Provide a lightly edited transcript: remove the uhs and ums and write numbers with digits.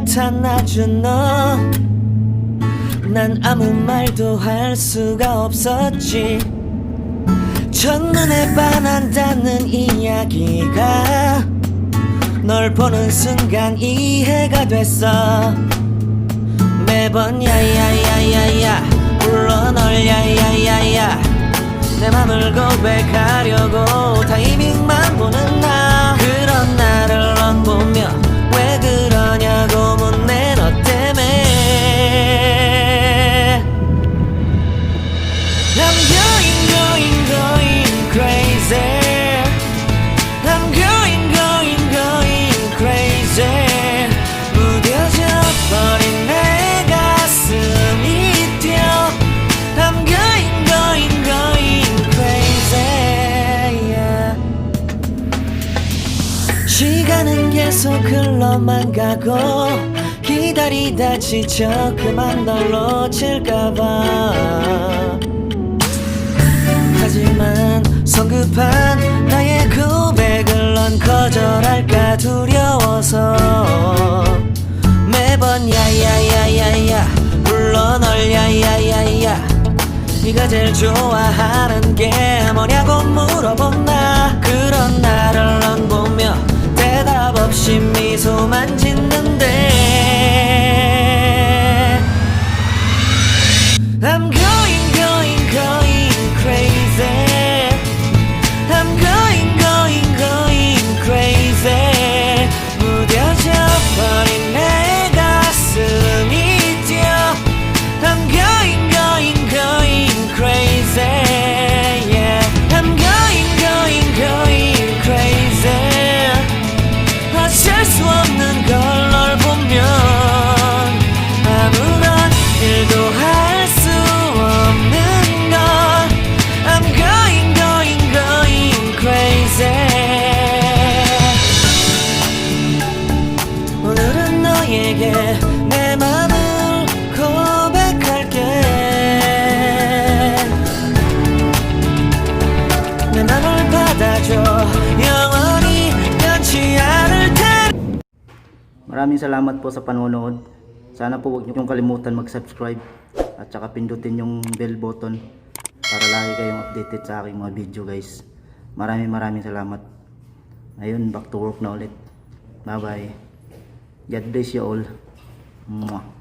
듯한 아주 너, 난 아무 말도 할 수가 없었지. 첫눈에 반한다는 이야기가 널 보는 순간 이해가 됐어. 매번 야야야야야 불러 널 야야야야, 내 맘을 고백하려고 타이밍만 보는 나. 그런 나를 넌 보며 왜 그러냐고 묻네. 너 때문에 I'm going crazy. I'm going crazy. 무뎌져 버린 내 가슴이 뛰어. I'm going crazy, yeah. 시간은 계속 흘러만 가고 기다리다 지쳐 그만 널 놓칠까봐. 하지만 성급한 나의 고백을 넌 거절할까 두려워서 매번 야야야야야 불러 널 야야야야. 네가 제일 좋아하는 게 뭐냐고 물어본 나. 그런 나를 넌 보며 대답 없이 미소만 짓는데 I'm going crazy. I'm going crazy. 무뎌져 버린 내 가슴이 뛰어. I'm going crazy, yeah. I'm going crazy. 어쩔 수 없는 걸 널 보면 아무런 일도 할 수 없는 걸. I'm going crazy. 오늘은 너에게 내 맘을 고백할게. 내 맘을 받아줘. 영원히 변치 않을 테. Maraming salamat po sa panonood. Sana po huwag niyong kalimutan mag-subscribe at saka pindutin yung bell button para lagi kayong updated sa aking mga video, guys. Maraming salamat. Ngayon, back to work na ulit. Bye bye. God bless you all. Mwah.